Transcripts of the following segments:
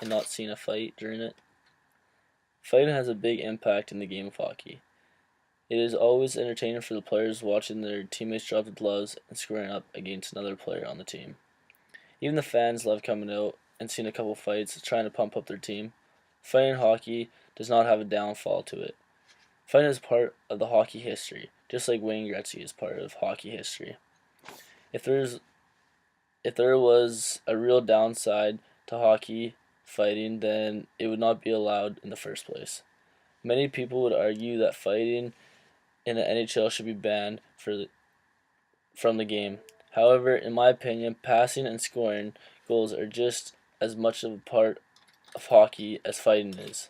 and not seeing a fight during it. Fighting has a big impact in the game of hockey. It is always entertaining for the players watching their teammates drop the gloves and squaring up against another player on the team. Even the fans love coming out and seeing a couple fights, trying to pump up their team. Fighting in hockey does not have a downfall to it. Fighting is part of the hockey history, just like Wayne Gretzky is part of hockey history. If there's if there was a real downside to hockey fighting, then it would not be allowed in the first place. Many people would argue that fighting in the NHL should be banned from the game. However, in my opinion, passing and scoring goals are just as much of a part of hockey as fighting is.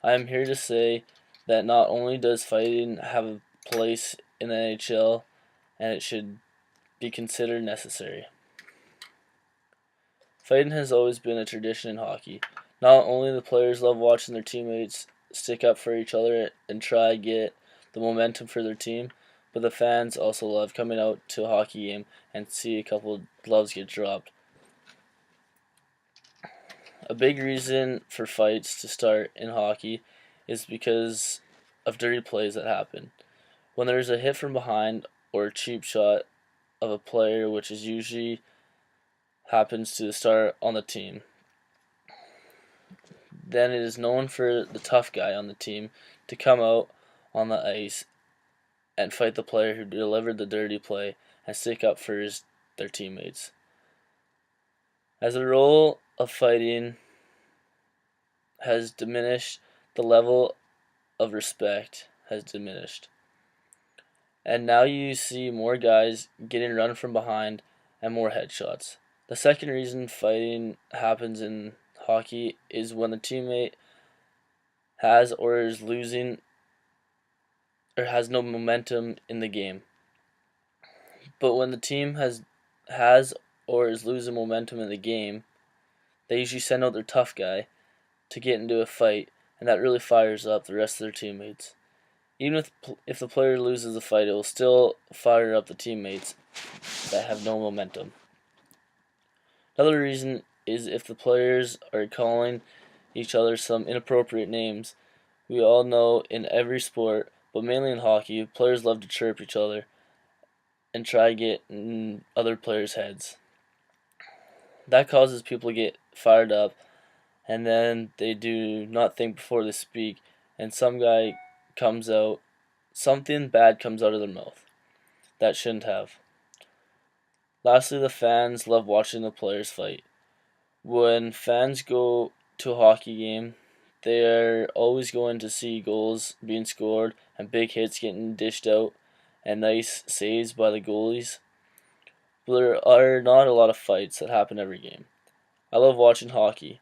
I am here to say that not only does fighting have a place in the NHL, and it should be considered necessary. Fighting has always been a tradition in hockey. Not only the players love watching their teammates stick up for each other and try to get the momentum for their team, but the fans also love coming out to a hockey game and see a couple gloves get dropped. A big reason for fights to start in hockey is because of dirty plays that happen. When there is a hit from behind or a cheap shot of a player, which is usually happens to the star on the team, then it is known for the tough guy on the team to come out on the ice and fight the player who delivered the dirty play and stick up for their teammates. As the role of fighting has diminished, the level of respect has diminished. And now you see more guys getting run from behind and more headshots. The second reason fighting happens in hockey is when the teammate has or is losing or has no momentum in the game. But when the team has or is losing momentum in the game, they usually send out their tough guy to get into a fight, and that really fires up the rest of their teammates. Even if the player loses the fight, it will still fire up the teammates that have no momentum. Another reason is if the players are calling each other some inappropriate names. We all know in every sport, but mainly in hockey, players love to chirp each other and try to get in other players' heads. That causes people to get fired up, and then they do not think before they speak, and something bad comes out of their mouth that shouldn't have. Lastly, the fans love watching the players fight. When fans go to a hockey game, they are always going to see goals being scored and big hits getting dished out and nice saves by the goalies. But there are not a lot of fights that happen every game. I love watching hockey.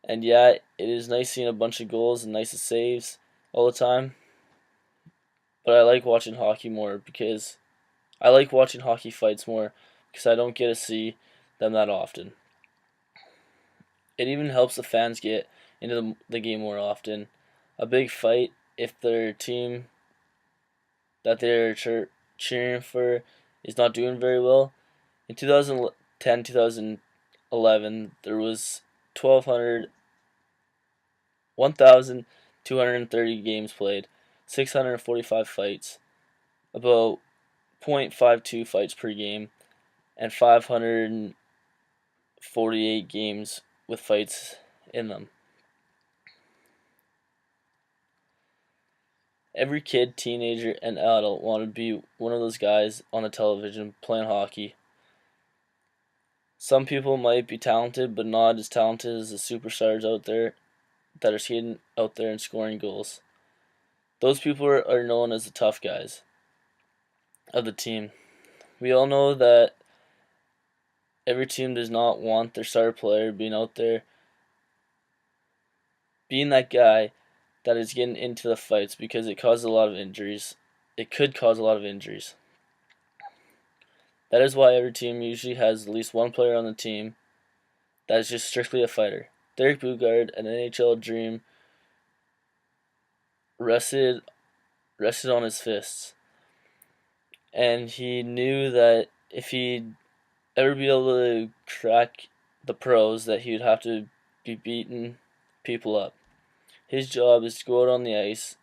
And yeah, it is nice seeing a bunch of goals and nice saves all the time. But I like watching hockey more because I like watching hockey fights more because I don't get to see them that often. It even helps the fans get into the game more often. A big fight, if their team that they're cheering for is not doing very well. In 2010, 2011, there was 1,230 games played, 645 fights, about 0.52 fights per game, and 548 games with fights in them. Every kid, teenager, and adult wanted to be one of those guys on the television playing hockey. Some people might be talented, but not as talented as the superstars out there that are skating out there and scoring goals. Those people are known as the tough guys of the team. We all know that every team does not want their star player being out there, being that guy that is getting into the fights because it causes a lot of injuries. It could cause a lot of injuries. That is why every team usually has at least one player on the team that is just strictly a fighter. Derek Bugard, an NHL dream, rested on his fists. And he knew that if he'd ever be able to crack the pros that he would have to be beating people up. His job is to go out on the ice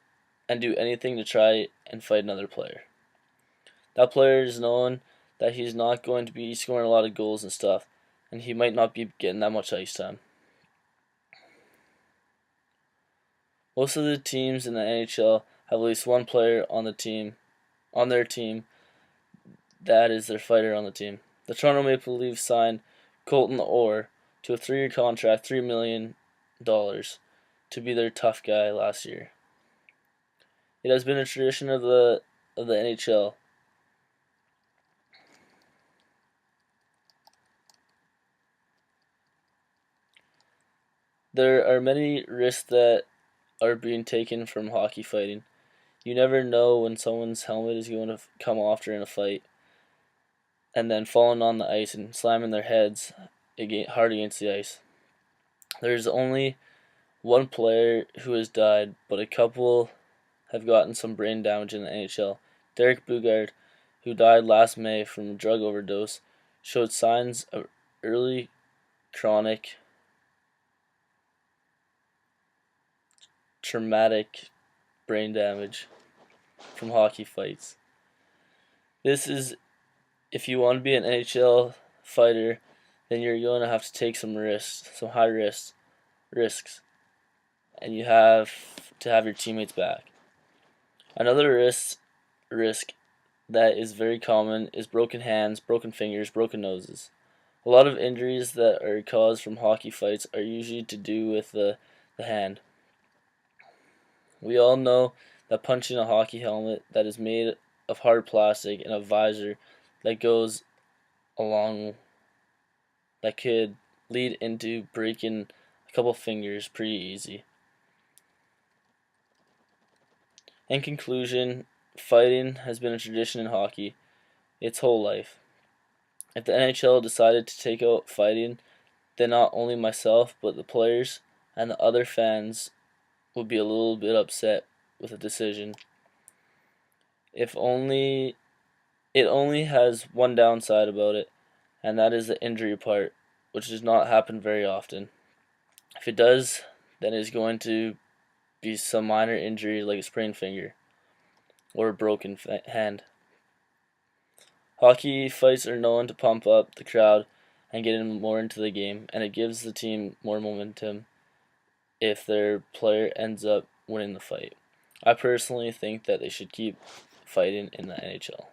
and do anything to try and fight another player. That player is knowing that he's not going to be scoring a lot of goals and stuff, and he might not be getting that much ice time. Most of the teams in the NHL have at least one player on their team that is their fighter on the team. The Toronto Maple Leafs signed Colton Orr to a 3-year contract, $3 million, to be their tough guy last year. It has been a tradition of the NHL. There are many risks that are being taken from hockey fighting. You never know when someone's helmet is going to come off during a fight and then falling on the ice and slamming their heads hard against the ice. There's only one player who has died, but a couple have gotten some brain damage in the NHL. Derek Bugard, who died last May from a drug overdose, showed signs of early chronic traumatic brain damage from hockey fights. This is, if you want to be an NHL fighter, then you're going to have to take some risks, some high risks, and you have to have your teammates back. Another risk that is very common is broken hands, broken fingers, broken noses. A lot of injuries that are caused from hockey fights are usually to do with the hand. We all know that punching a hockey helmet that is made of hard plastic and a visor that goes along that could lead into breaking a couple fingers pretty easy. In conclusion, fighting has been a tradition in hockey its whole life. If the NHL decided to take out fighting, then not only myself but the players and the other fans would be a little bit upset with the decision. If only It only has one downside about it, and that is the injury part, which does not happen very often. If it does, then it's going to be some minor injury like a sprained finger or a broken hand. Hockey fights are known to pump up the crowd and get them more into the game, and it gives the team more momentum if their player ends up winning the fight. I personally think that they should keep fighting in the NHL.